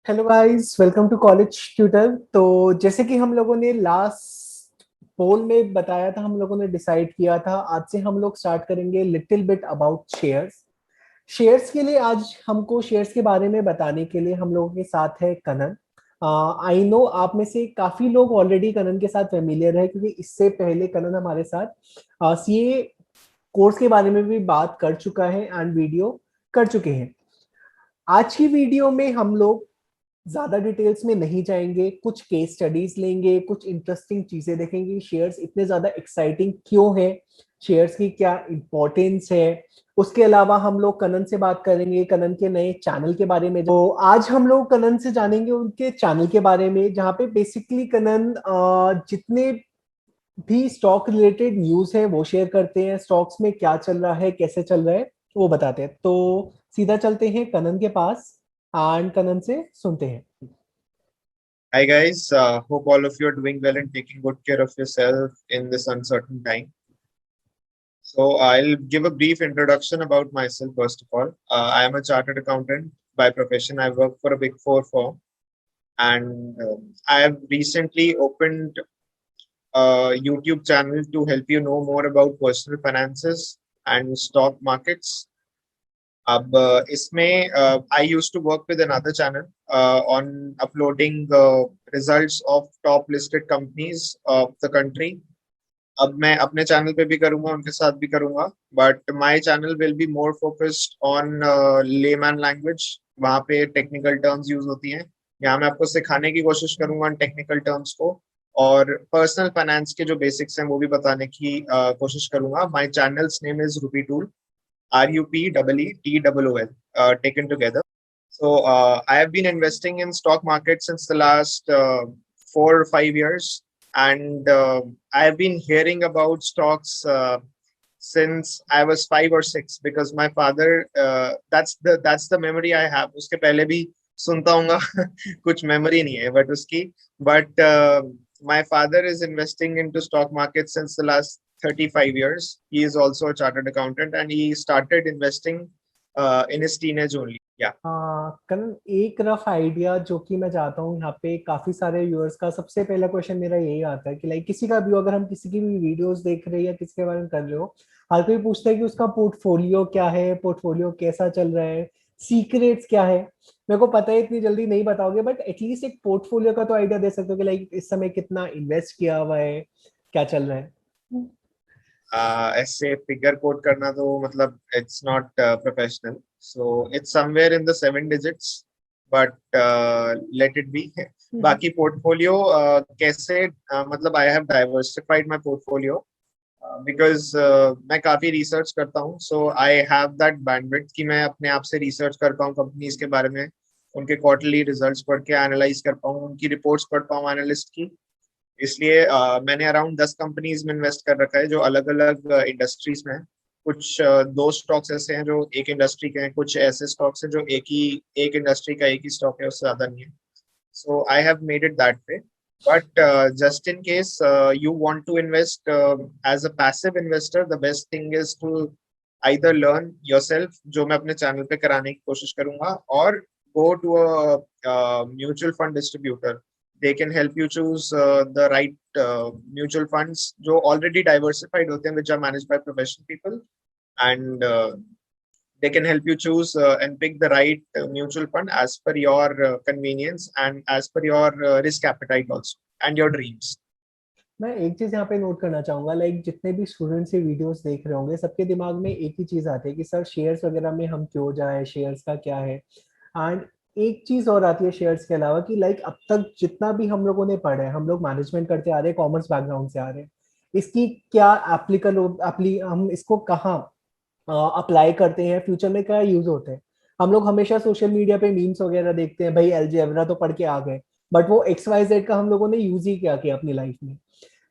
Hello guys, welcome to college tutor. तो जैसे कि हम लोगों ने लास्ट पोल में बताया था, हम लोगों ने डिसाइड किया था आज से हम लोग स्टार्ट करेंगे little bit about shares. Shares के लिए आज हमको शेयर्स के बारे में बताने के लिए हम लोगों के साथ है कनन। आई नो आप में से काफी लोग ऑलरेडी कनन के साथ फेमिलियर है, क्योंकि इससे पहले कनन हमारे साथ सीए कोर्स के बारे में भी बात कर चुका है एंड वीडियो कर चुके हैं। आज की वीडियो में हम लोग ज्यादा डिटेल्स में नहीं जाएंगे, कुछ केस स्टडीज लेंगे, कुछ इंटरेस्टिंग चीजें देखेंगे। शेयर्स इतने ज्यादा एक्साइटिंग क्यों है, शेयर्स की क्या इंपॉर्टेंस है। उसके अलावा हम लोग कनन से बात करेंगे कनन के नए चैनल के बारे में। तो आज हम लोग कनन से जानेंगे उनके चैनल के बारे में, जहाँ पे बेसिकली कनन जितने भी स्टॉक रिलेटेड न्यूज है वो शेयर करते हैं। स्टॉक्स में क्या चल रहा है, कैसे चल रहा है, वो बताते हैं। तो सीधा चलते हैं कनन के पास एंड कनन से सुनते हैं। Hi guys, hope all of you are doing well and taking good care of yourself in this uncertain time. So I'll give a brief introduction about myself first of all. I am a chartered accountant by profession. I work for a Big Four firm, and I have recently opened a YouTube channel to help you know more about personal finances and stock markets. अब इसमें I used to work with another channel on uploading results of top listed companies of the country. अब मैं अपने channel पे भी करूंगा, उनके साथ भी करूंगा, but my channel will be more focused on layman language. वहाँ पे टेक्निकल टर्म्स यूज होती हैं। यहाँ मैं आपको सिखाने की कोशिश करूंगा टेक्निकल टर्म्स को, और पर्सनल फाइनेंस के जो बेसिक्स हैं वो भी बताने की कोशिश करूंगा। माय चैनल्स नेम इज रूपी tool, RUPEETOOL, taken together. So I have been investing in stock market since the last 4 or 5 years, and I have been hearing about stocks since I was 5 or 6 because my father. That's the memory I have. उसके पहले भी सुनता हूँगा कुछ memory नहीं है, but उसकी. But my father is investing into stock market since the last 35 years. He is also a chartered accountant, and he started investing in his teenage only. Yeah. करण, एक rough idea जो कि मैं चाहता हूँ यहाँ पे काफी सारे व्यूअर्स का, सबसे पहला क्वेश्चन मेरा यही आता है कि लाइक किसी का भी, अगर हम किसी की भी वीडियोस देख रहे हैं या किसी के बारे में कर रहे हो, हर कोई पूछता है कि उसका पोर्टफोलियो क्या है, पोर्टफोलियो कैसा चल रहा है, सीक्रेट्स क्या है। मेरे को पता है इतनी जल्दी नहीं बताओगे, बट एटलीस्ट एक पोर्टफोलियो का तो आइडिया दे सकते हो कि लाइक इस समय कितना इन्वेस्ट किया हुआ है, क्या चल रहा है। ऐसे फिगर कोट करना तो मतलब it's not professional, so it's somewhere in the 7 digits, but let it be. बाकी पोर्टफोलियो कैसे, मतलब I have diversified my portfolio because मैं काफी रिसर्च करता हूँ, सो आई हैव दैट बैंडविड्थ कि मैं अपने आप से रिसर्च कर पाऊँ कंपनीज के बारे में, उनके क्वार्टरली रिजल्ट्स पढ़ के एनालाइज कर पाऊँ, उनकी रिपोर्ट्स पढ़ पाऊँ एनालिस्ट की। इसलिए मैंने अराउंड 10 कंपनीज में इन्वेस्ट कर रखा है जो अलग अलग इंडस्ट्रीज में हैं। कुछ दो स्टॉक्स ऐसे हैं जो एक इंडस्ट्री के हैं, कुछ ऐसे स्टॉक्स हैं जो एक इंडस्ट्री का एक ही स्टॉक है, उससे ज्यादा नहीं है। So I have made it that way. But just in case you want to invest as a passive investor, the best thing is to either learn yourself, जो मैं अपने चैनल पे कराने की कोशिश करूंगा, और go to a mutual fund distributor. They can help you choose the right mutual funds जो already diversified होते हैं, which are managed by professional people, and they can help you choose and pick the right mutual fund as per your convenience and as per your risk appetite also and your dreams. मैं एक चीज यहाँ पे note करना चाहूंगा, like जितने भी students ये वीडियोस देख रहे होंगे, सबके दिमाग में एक ही चीज आती है कि सर शेयर्स वगैरह में हम क्यों जाए, शेयर्स का क्या है। एंड एक चीज और आती है शेयर्स के अलावा कि लाइक अब तक जितना भी हम लोगों ने पढ़ा है, हम लोग मैनेजमेंट करते आ रहे हैं, कॉमर्स बैकग्राउंड से आ रहे हैं, इसकी क्या हम इसको कहाँ अप्लाई करते हैं, फ्यूचर में क्या यूज होते हैं। हम लोग हमेशा सोशल मीडिया पे मीम्स वगैरह देखते हैं, भाई अलजेब्रा तो पढ़ के आ गए, बट वो XYZ का हम लोगों ने यूज ही क्या किया अपनी लाइफ में।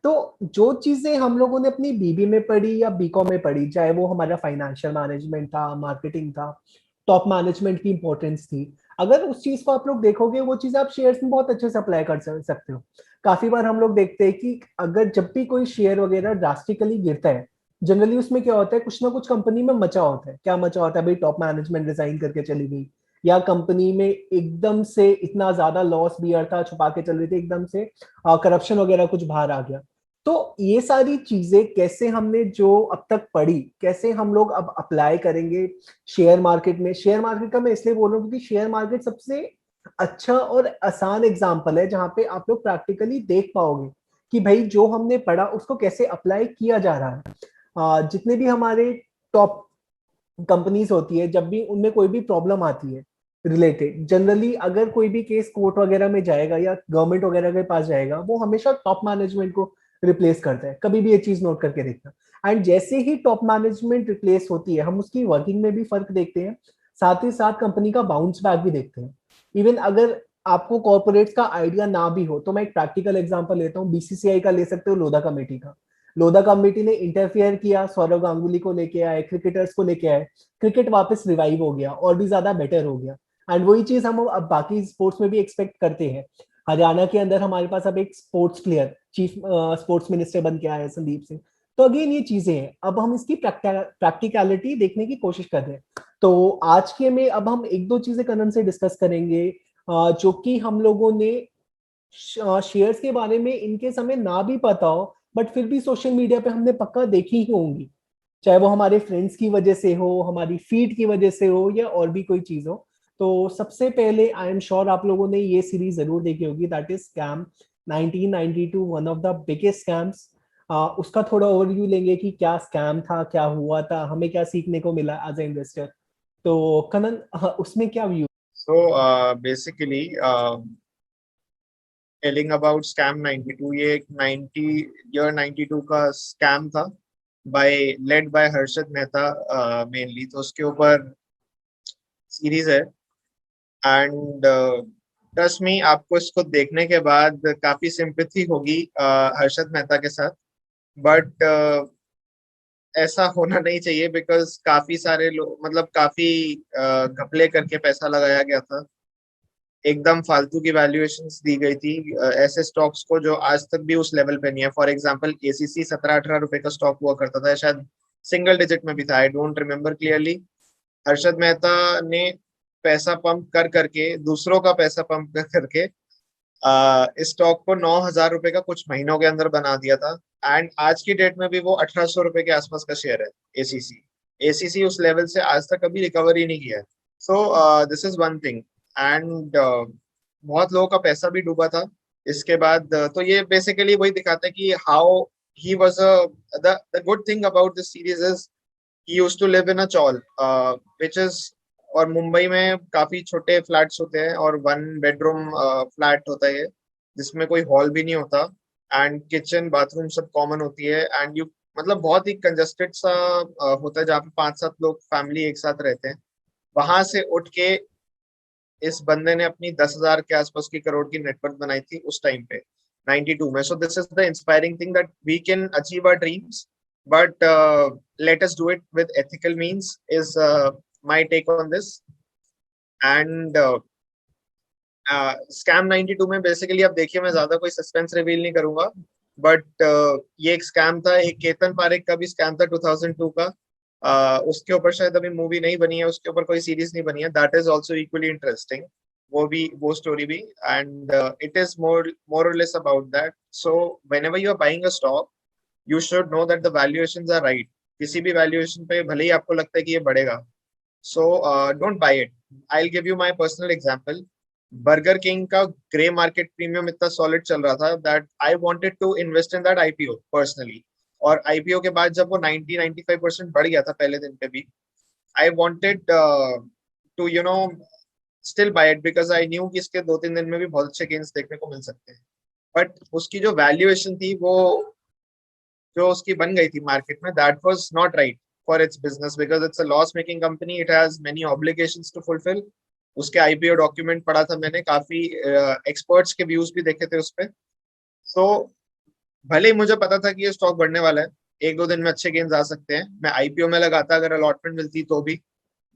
तो जो चीजें हम लोगों ने अपनी बीबी में पढ़ी या बीकॉम में पढ़ी, चाहे वो हमारा फाइनेंशियल मैनेजमेंट था, मार्केटिंग था, टॉप मैनेजमेंट की इंपॉर्टेंस थी, अगर उस चीज को आप लोग देखोगे, वो चीज आप शेयर्स में बहुत अच्छे से अप्लाई कर सकते हो। काफी बार हम लोग देखते हैं कि अगर जब भी कोई शेयर वगैरह ड्रास्टिकली गिरता है, जनरली उसमें क्या होता है, कुछ ना कुछ कंपनी में मचा होता है। क्या मचा होता है भाई, टॉप मैनेजमेंट रिजाइन करके चली गई, या कंपनी में एकदम से इतना ज्यादा लॉस बियर था, छुपा के चल रही थी, एकदम से करप्शन वगैरह कुछ बाहर आ गया। तो ये सारी चीजें कैसे हमने जो अब तक पढ़ी, कैसे हम लोग अब अप्लाई करेंगे शेयर मार्केट में। शेयर मार्केट का मैं इसलिए बोल रहा हूँ क्योंकि शेयर मार्केट सबसे अच्छा और आसान एग्जाम्पल है जहां पे आप लोग प्रैक्टिकली देख पाओगे कि भाई जो हमने पढ़ा उसको कैसे अप्लाई किया जा रहा है। जितने भी हमारे टॉप कंपनीज होती है, जब भी उनमें कोई भी प्रॉब्लम आती है रिलेटेड, जनरली अगर कोई भी केस कोर्ट वगैरह में जाएगा या गवर्नमेंट वगैरह के पास जाएगा, वो हमेशा टॉप मैनेजमेंट को रिप्लेस करता है। कभी भी ये चीज नोट करके देखना। एंड जैसे ही टॉप मैनेजमेंट रिप्लेस होती है, हम उसकी वर्किंग में भी फर्क देखते हैं, साथ ही साथ कंपनी का बाउंस बैक भी देखते हैं। इवन अगर आपको कॉर्पोरेट्स का आइडिया ना भी हो, तो मैं एक प्रैक्टिकल एग्जांपल लेता हूँ, बीसीसीआई का ले सकते हो, लोधा कमेटी का। लोधा कमेटी ने इंटरफेयर किया, सौरव गांगुली को लेके आए, क्रिकेटर्स को लेके आए, क्रिकेट वापस रिवाइव हो गया और भी ज्यादा बेटर हो गया। एंड वही चीज हम अब बाकी स्पोर्ट्स में भी एक्सपेक्ट करते हैं। हरियाणा के अंदर हमारे पास अब एक sports player, chief sports minister बन के आया है, संदीप सिंह। तो अगेन ये चीजें हैं, अब हम इसकी प्रैक्टिकलिटी देखने की कोशिश कर रहे हैं। तो आज के में अब हम एक दो चीजें कनन से डिस्कस करेंगे, जो कि हम लोगों ने शेयर्स के बारे में इनके समय ना भी पता हो, बट फिर भी सोशल मीडिया पे हमने पक्का देखी ही होंगी। चाहे वो हमारे फ्रेंड्स की वजह से हो, हमारी फीड की वजह से हो, या और भी कोई चीज हो। तो सबसे पहले आई एम श्योर आप लोगों ने ये सीरीज जरूर देखी होगी, that is scam 1992, one of the biggest scams. उसका थोड़ा ओवरव्यू लेंगे कि क्या स्कैम था, क्या हुआ था, हमें क्या सीखने को मिला एज ए इन्वेस्टर। तो कनन, उसमें क्या view? So basically, telling about scam 92, ये एक 92 का स्कैम था, led by Harshad Mehta mainly. तो उसके ऊपर सीरीज है। एंड ट्रस्ट मी, आपको इसको देखने के बाद काफी सिंपैथी होगी हर्षद मेहता के साथ। बट ऐसा होना नहीं चाहिए, बिकॉज काफी सारे लोग, मतलब काफी घपले करके पैसा लगाया गया था। एकदम फालतू की वैल्यूएशंस दी गई थी ऐसे स्टॉक्स को जो आज तक भी उस लेवल पे नहीं है। फॉर एग्जांपल एसीसी 17-18 रुपए का स्टॉक हुआ करता था, शायद सिंगल डिजिट में भी था, I don't remember clearly. Harshad Mehta ने पैसा पंप कर करके, दूसरों का पैसा पंप कर करके इस स्टॉक को 9,000 रुपए का कुछ महीनों के अंदर बना दिया था। एंड आज की डेट में भी वो 1,800 रुपए के आसपास का शेयर है एसीसी। एसीसी उस लेवल से आज तक कभी रिकवर ही नहीं किया है। सो this is one thing. And बहुत लोगों का पैसा भी डूबा था इसके बाद। तो ये बेसिकली वही दिखाता है कि how he was the good thing about this series is he used to live in a chawl, which is, और मुंबई में काफी छोटे फ्लैट्स होते हैं और 1 बेडरूम फ्लैट होता है जिसमें कोई हॉल भी नहीं होता। एंड किचन बाथरूम सब कॉमन होती है। एंड यू, मतलब बहुत ही कंजस्टेड सा होता है जहाँ पे 5-7 लोग फैमिली एक साथ रहते हैं। वहां से उठ के इस बंदे ने अपनी 10,000 के आसपास की करोड़ की नेटवर्थ बनाई थी उस टाइम पे 92 में। So this is the inspiring thing that we can achieve our dreams, but let us do it with ethical means is my take on this. And scam 92 में बेसिकली, अब देखिए, मैं ज्यादा कोई सस्पेंस रिवील नहीं करूंगा, बट ये एक स्कैम था। एक केतन पारेख का भी स्कैम था 2002 का। उसके ऊपर शायद अभी मूवी नहीं बनी है, उसके ऊपर कोई सीरीज नहीं बनी है, that is also equally interesting. वो स्टोरी भी। एंड इट इज मोर और less about that. So whenever you are buying a stock, you should know that the valuations are right. किसी भी वैल्यूएशन पे भले ही आपको लगता है कि ये बढ़ेगा, so don't buy it. I will give you my personal example. Burger King का ग्रे मार्केट प्रीमियम इतना सॉलिड चल रहा था that I wanted to invest in that IPO personally. और आईपीओ के बाद जब वो 90-95% बढ़ गया था पहले दिन पे भी, I wanted to still buy it, because I knew कि इसके 2-3 दिन में भी बहुत अच्छे गेन्स देखने को मिल सकते हैं। बट उसकी जो वैल्यूएशन थी, वो जो उसकी बन गई थी मार्केट में, that was not right for its business, because it's a loss making company, it has many obligations to fulfil. उसके आईपीओ डॉक्यूमेंट पढ़ा था मैंने, काफी एक्सपर्ट्स के व्यूज भी देखे थे उस पे। सो भले ही मुझे पता था कि ये स्टॉक बढ़ने वाला है, 1-2 दिन में अच्छे गेन्स आ सकते हैं, मैं आईपीओ में लगाता अगर अलॉटमेंट मिलती तो भी,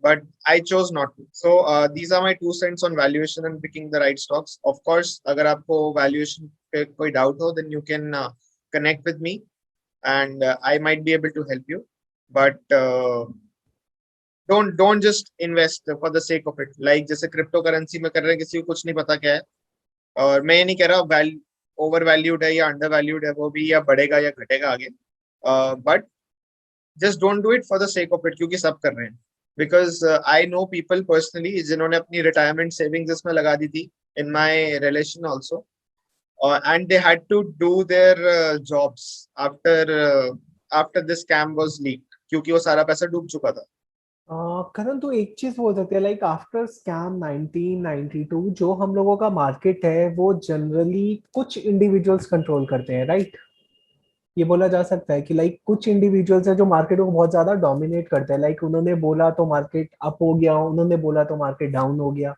but I chose not to. So these are my 2 cents on valuation and picking the right stocks. Of course अगर आपको वैल्यूएशन पे कोई डाउट हो, then you can connect with me and I might be able to help you. But don't just invest for the sake of it, like जैसे crypto currency में कर रहे हैं, किसी को कुछ नहीं पता क्या है। और मैं ये नहीं कह रहा वैल्यू ओवर वैल्यूड है या अंडर वैल्यूड है वो भी, या बढ़ेगा या घटेगा आगे, but just don't do it for the sake of it, क्योंकि सब कर रहे हैं। Because I know people personally जिन्होंने अपनी रिटायरमेंट सेविंग्स इसमें लगा दी थी, in my relation also, and they had to do their jobs after this scam was leaked, क्योंकि वो सारा पैसा डूब चुका था। करण, तो एक चीज बोल सकते हैं, लाइक आफ्टर स्कैम 1992 जो हम लोगों का मार्केट है वो जनरली कुछ इंडिविजुअल्स कंट्रोल करते हैं, राइट? ये बोला जा सकता है कि लाइक कुछ इंडिविजुअल्स है जो मार्केट को बहुत ज्यादा डोमिनेट करते हैं, लाइक उन्होंने बोला तो मार्केट अप हो गया, उन्होंने बोला तो मार्केट डाउन हो गया।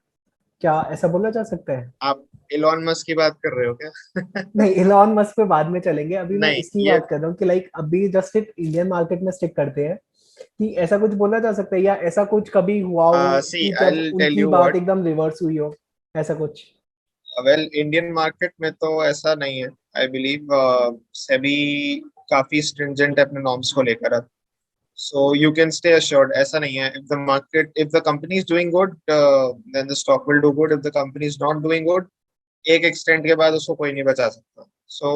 क्या ऐसा बोला जा सकता है? आप इलॉन मस्क की बात कर रहे हो क्या? नहीं, इलॉन मस्क पे बाद में चलेंगे, अभी मैं नहीं इसकी ये बात कर रहा हूँ कि लाइक अभी जस्ट एक इंडियन मार्केट में स्टिक करते हैं कि ऐसा कुछ बोला जा सकता है, या ऐसा कुछ कभी हुआ हो सी कि आई जब विल टेल उनकी यू बात व्हाट। एकदम रिवर्स हुई हो, ऐसा कुछ? वेल इंडियन मार्केट में तो ऐसा नहीं है, आई बिलीव सेबी काफी स्ट्रिंजेंट है अपने नॉर्म्स को लेकर। So you can stay assured, ऐसा नहीं है। If the company is doing good, then the stock will do good. If the company is not doing good, एक extent के बाद उसको कोई नहीं बचा सकता। So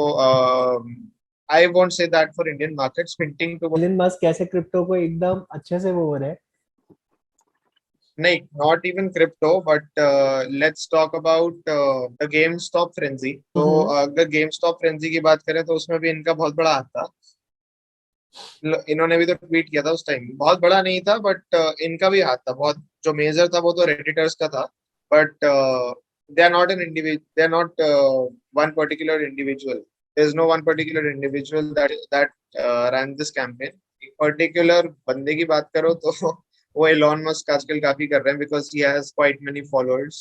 I won't say that for Indian markets. Hinting to Elon Musk कैसे crypto को एकदम अच्छे से वो हो रहा है। नहीं, not even crypto, but let's talk about the GameStop frenzy. तो हम्म। अगर GameStop frenzy की बात करें तो उसमें भी इनका बहुत बड़ा हाथ था। इन्होंने भी तो ट्वीट किया था उस टाइम, बहुत बड़ा नहीं था बट इनका भी हाथ था बहुत। जो मेजर था वो तो रेडिटर्स का था, but they are not an individual, they are not one particular individual, there is no one particular individual that run this campaign. एक पर्टिकुलर बंदे की बात करो तो वो एलॉन मस्क आजकल काफी कर रहे हैं, because he has quite many followers.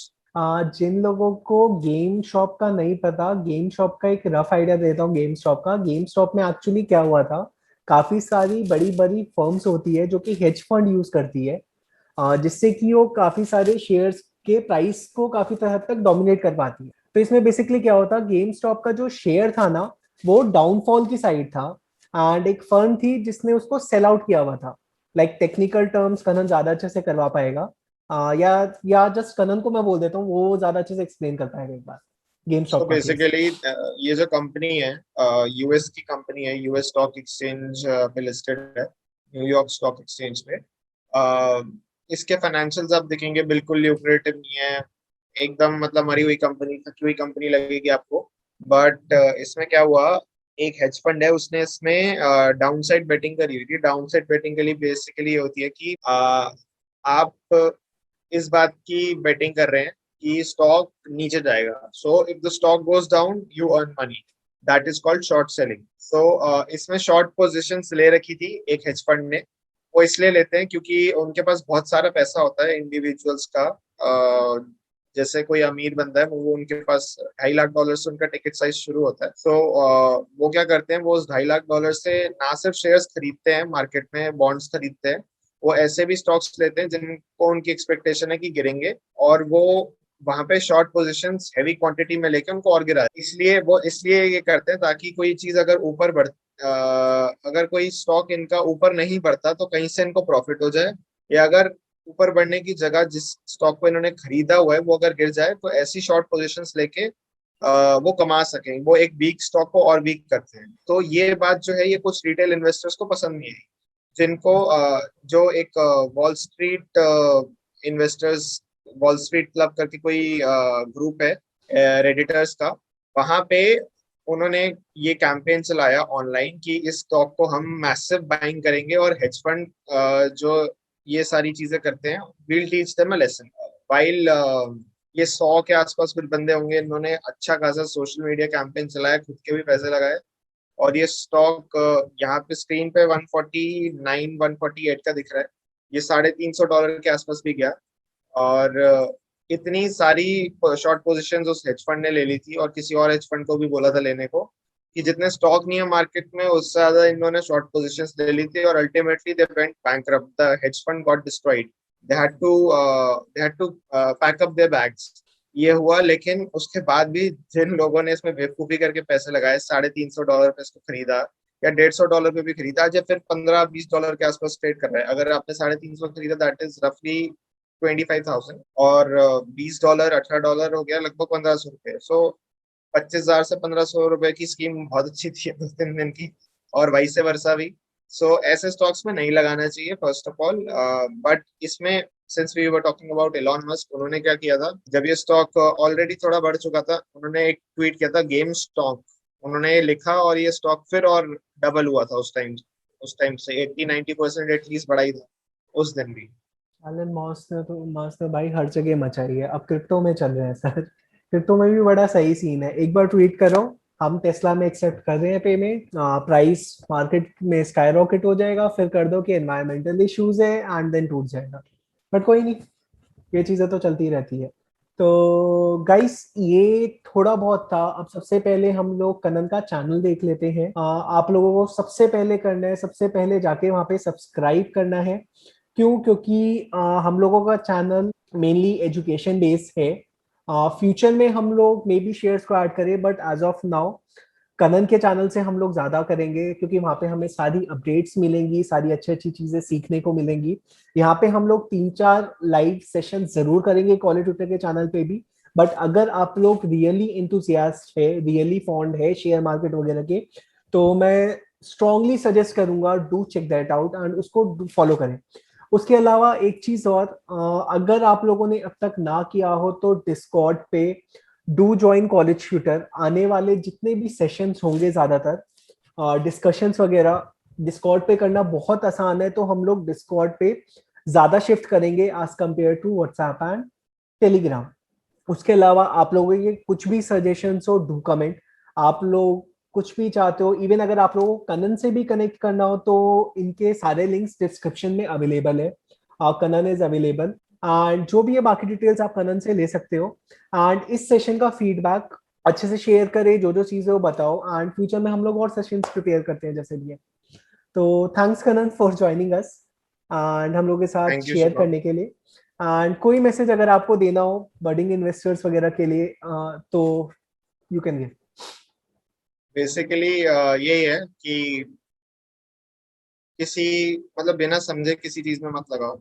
जिन लोगों को गेम शॉप का नहीं पता, गेम शॉप का एक रफ आइडिया देता हूँ। गेम शॉप का, गेम शॉप में एक्चुअली क्या हुआ था, काफी सारी बड़ी बड़ी फर्म्स होती है जो कि हेज फंड यूज करती है, जिससे कि वो काफी सारे शेयर्स के प्राइस को काफी हद तक डोमिनेट कर पाती है। तो इसमें बेसिकली क्या होता, गेम स्टॉप का जो शेयर था ना, वो डाउनफॉल की साइड था, एंड एक फर्म थी जिसने उसको सेल आउट किया हुआ था। लाइक टेक्निकल टर्म्स कनन ज्यादा अच्छे से करवा पाएगा, या जस्ट कनन को मैं बोल देता हूँ, वो ज्यादा अच्छे से एक्सप्लेन कर पाएगा एक बार गेम सो स्टॉप का केस। बेसिकली ये जो कंपनी है, यूएस की कंपनी है, यूएस स्टॉक एक्सचेंज पे लिस्टेड है, न्यूयॉर्क स्टॉक एक्सचेंज पे। इसके फाइनेंशियल्स आप देखेंगे बिल्कुल ल्यूक्रेटिव नहीं है, एकदम मतलब मरी हुई कंपनी, थकी हुई कंपनी लगेगी आपको। बट इसमें क्या हुआ, एक हेज फंड है, उसने इसमें डाउनसाइड बेटिंग करी हुई थी। डाउनसाइड बेटिंग के लिए बेसिकली ये होती है कि आप इस बात की बेटिंग कर रहे हैं कि स्टॉक नीचे जाएगा, so if the stock goes down you earn money, that is called short selling. So इसमें शॉर्ट पोजीशंस ले रखी थी एक हेज फंड ने। वो इसलिए लेते हैं क्योंकि उनके पास बहुत सारा पैसा होता है इंडिविजुअल्स का। जैसे कोई अमीर बंदा है, वो उनके पास $2.5 लाख से उनका टिकट साइज शुरू होता है। तो वो क्या करते हैं, वो उस $2.5 लाख से ना सिर्फ शेयर्स खरीदते हैं, मार्केट में बॉन्ड्स खरीदते हैं, वो ऐसे भी स्टॉक्स लेते हैं जिनको उनकी एक्सपेक्टेशन है कि गिरेंगे, और वो वहां पे शॉर्ट पोजीशंस हैवी क्वांटिटी में लेके उनको और गिरा, इसलिए ये करते हैं ताकि कोई चीज अगर ऊपर बढ़ अगर कोई स्टॉक इनका ऊपर नहीं बढ़ता तो कहीं से इनको प्रॉफिट हो जाए, या अगर ऊपर बढ़ने की जगह जिस स्टॉक को इन्होंने खरीदा हुआ है वो अगर गिर जाए तो ऐसी शॉर्ट पोजीशंस लेके वो कमा सकें। वो एक वीक स्टॉक को और वीक करते हैं। तो ये बात जो है ये कुछ रिटेल इन्वेस्टर्स को पसंद नहीं आई, जिनको जो एक wall street investors, wall street club करके कोई ग्रुप है रेडिटर्स का, वहां पे उन्होंने ये कैंपेन चलाया ऑनलाइन कि इस स्टॉक को हम मैसिव बाइंग करेंगे, और हेज फंड जो ये सारी चीजें करते हैं, will teach them a lesson. While ये 100 के आसपास कुछ बंदे होंगे, इन्होंने अच्छा खासा सोशल मीडिया कैंपेन चलाया, खुद के भी पैसे लगाए, और ये स्टॉक यहाँ पे स्क्रीन पे 149 148 का दिख रहा है, ये $350 के आसपास भी गया। और इतनी सारी शॉर्ट पोजीशंस उस हेज फंड ने ले ली थी, और किसी और हेज फंड को भी बोला था लेने को, कि जितने स्टॉक नहीं है मार्केट में उससे ज्यादा इन्होंने शॉर्ट पोजीशंस ले ली थी, और ultimately they went bankrupt, the hedge fund got destroyed, they had to pack up their bags. ये हुआ, लेकिन उसके बाद भी जिन लोगों ने इसमें बेवकूफी करके पैसे लगाए, $350 पे इसको खरीदा, या $150 पे भी खरीदा, आज ये फिर $15-20 के आसपास ट्रेड कर रहा है। अगर आपने 350 खरीदा, दैट इज रफली 25,000, और $20 $18 हो गया लगभग ₹1,500। सो 25,000 से ₹1,500 की स्कीम बहुत अच्छी थी 2-3 दिन की, और वैसे वर्षा भी। सो ऐसे स्टॉक्स में नहीं लगाना चाहिए फर्स्ट ऑफ ऑल। बट इसमें since we were talking about Elon Musk, उन्होंने क्या किया था, जब ये स्टॉक ऑलरेडी थोड़ा बढ़ चुका था, उन्होंने एक ट्वीट किया था, गेम स्टॉक उन्होंने लिखा, और ये स्टॉक फिर और डबल हुआ था उस टाइम से 80-90% एटलीस्ट बढ़ा ही था उस दिन भी। एलन मस्क ने भाई हर जगह मचाई है। अब क्रिप्टो में चल रहे हैं सर। क्रिप्टो में भी बड़ा सही सीन है। एक बार ट्वीट करो, हम टेस्ला में एक्सेप्ट कर रहे हैं पेमेंट, प्राइस मार्केट में स्काई रॉकेट हो जाएगा, फिर कर दो कि एनवायरमेंटल इश्यूज है एंड देन टूट जाएगा। बट कोई नहीं, ये चीजें तो चलती रहती है। तो गाइस ये थोड़ा बहुत था। अब सबसे पहले हम लोग कनन का चैनल देख लेते हैं। आप लोगों को सबसे पहले करना है, सबसे पहले जाके वहां पे सब्सक्राइब करना है। क्यों? क्योंकि हम लोगों का चैनल मेनली एजुकेशन बेस्ड है। फ्यूचर में हम लोग मे बी शेयर्स को ऐड करें, but as of now Kanan के चैनल से हम लोग ज्यादा करेंगे, क्योंकि वहां पे हमें सारी अपडेट्स मिलेंगी, सारी अच्छी अच्छी चीजें सीखने को मिलेंगी। यहाँ पे हम लोग 3-4 लाइव सेशन जरूर करेंगे कॉलेज ट्विटर के चैनल पे भी। बट अगर आप लोग रियली इंथुसियास्ट है, रियली फॉन्ड है शेयर मार्केट वगैरह के, तो मैं स्ट्रांगली सजेस्ट करूंगा do check that out and उसको फॉलो करें। उसके अलावा एक चीज और, अगर आप लोगों ने अब तक ना किया हो तो डिस्कॉर्ड पे डू ज्वाइन कॉलेज ट्यूटर। आने वाले जितने भी सेशंस होंगे, ज्यादातर डिस्कशंस वगैरह डिस्कॉर्ड पे करना बहुत आसान है, तो हम लोग डिस्कॉर्ड पे ज्यादा शिफ्ट करेंगे as compare to WhatsApp and Telegram. उसके अलावा आप लोगों के कुछ भी सजेशंस हो, डू कमेंट। आप लोग कुछ भी चाहते हो, इवन अगर आप लोगों को कनन से भी कनेक्ट करना हो, तो इनके सारे लिंक्स डिस्क्रिप्शन में अवेलेबल है। कनन इज अवेलेबल, एंड जो भी है बाकी डिटेल्स आप कनन से ले सकते हो। एंड इस सेशन का फीडबैक अच्छे से शेयर करें, जो जो चीजें वो बताओ, एंड फ्यूचर में हम लोग और सेशंस प्रिपेयर करते हैं जैसे भी है। तो thanks Kanan for joining us and हम लोग के साथ थैंक यू शेयर शुभम। करने के लिए। एंड कोई मैसेज अगर आपको देना हो बडिंग इन्वेस्टर्स वगैरह के लिए, तो यू कैन गिव। बेसिकली यही है कि किसी मतलब बिना समझे किसी चीज में मत लगाओ।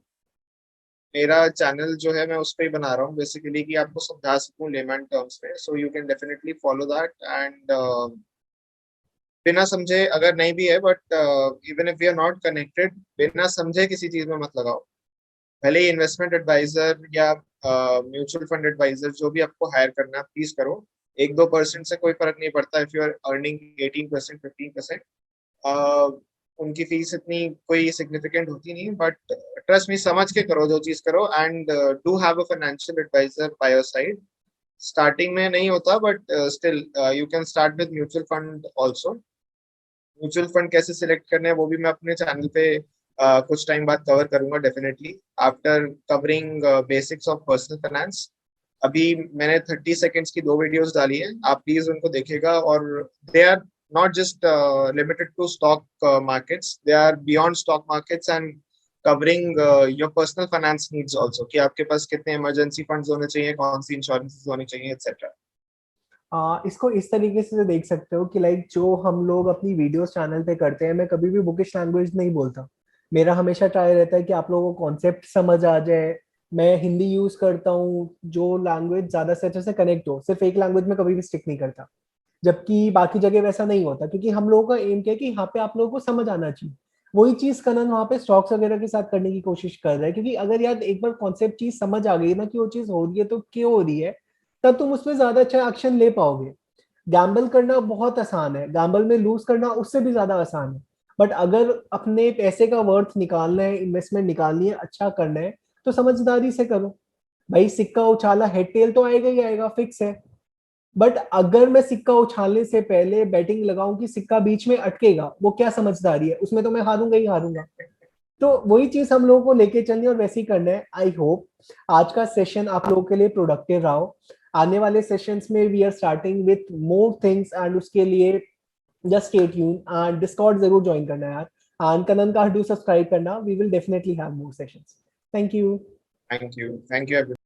मेरा चैनल जो है मैं उस पर ही बना रहा हूँ बेसिकली, कि आपको समझा सकूं लेमैन टर्म्स में। So you can definitely follow that, and बिना समझे अगर नहीं भी है, but even if we are not connected, बिना समझे किसी चीज में मत लगाओ। भले ही इन्वेस्टमेंट एडवाइजर या म्यूचुअल फंड एडवाइजर जो भी आपको हायर करना है, प्लीज करो। 1-2% से कोई फर्क नहीं पड़ता। इफ यू आर अर्निंग 18%, 15%, उनकी फीस इतनी कोई सिग्निफिकेंट होती नहीं। बट ट्रस्ट मी, समझ के करो जो चीज करो, and do have a financial advisor by your side. Starting में नहीं होता, but still you can start with mutual fund also. Mutual fund कैसे सिलेक्ट करने हैं वो भी मैं अपने चैनल पे कुछ टाइम बाद कवर करूंगा definitely, after covering basics of personal finance. अभी मैंने 30 सेकेंड्स की 2 वीडियोस डाली है, आप प्लीज उनको देखिएगा। और they are not just limited to stock markets, they are beyond stock markets, and covering your personal finance needs also, कि आपके पास कितने इमरजेंसी फंड्स होने चाहिए, कौन सी इंश्योरेंस होनी चाहिए, एक्सेट्रा। इसको इस तरीके से देख सकते हो कि लाइक जो हम लोग अपनी वीडियोस चैनल पे करते हैं, मैं कभी भी बुकिश लैंग्वेज नहीं बोलता। मेरा हमेशा ट्राई रहता है कि आप लोगों को कॉन्सेप्ट समझ आ जाए। मैं हिंदी यूज करता हूँ जो लैंग्वेज ज्यादा से अच्छे से कनेक्ट हो, सिर्फ एक लैंग्वेज में कभी भी स्टिक नहीं करता। जबकि बाकी जगह वैसा नहीं होता, क्योंकि हम लोगों का एम क्या है कि यहाँ पे आप लोगों को समझ आना चाहिए। वही चीज कनन वहाँ पे स्टॉक्स वगैरह के साथ करने की कोशिश कर रहा है, क्योंकि अगर यार एक बार कॉन्सेप्ट चीज समझ आ गई ना कि वो चीज हो रही है तो क्यों हो रही है, तब तुम उसमें ज्यादा अच्छा एक्शन ले पाओगे। गैम्बल करना बहुत आसान है, गैम्बल में लूज करना उससे भी ज्यादा आसान है। बट अगर अपने पैसे का वर्थ निकालना है, इन्वेस्टमेंट निकालनी है, अच्छा करना है, तो समझदारी से करो। भाई सिक्का उछाला, हेड टेल तो आएगा ही आएगा, फिक्स है। बट अगर मैं सिक्का उछालने से पहले बैटिंग लगाऊं कि सिक्का बीच में अटकेगा, वो क्या समझदारी है? उसमें तो मैं हारूंगा ही हारूंगा। तो वही चीज हम लोगों को लेके चलनी है और वैसे ही करना है। आई होप आज का सेशन आप लोगों के लिए प्रोडक्टिव रहा हो। आने वाले सेशंस में we are starting with more things, and उसके लिए just stay tune and Discord जरूर ज्वाइन करना यार। एंड कनन का डू सब्सक्राइब करना, we will definitely have more sessions. Thank you. Thank you, thank you.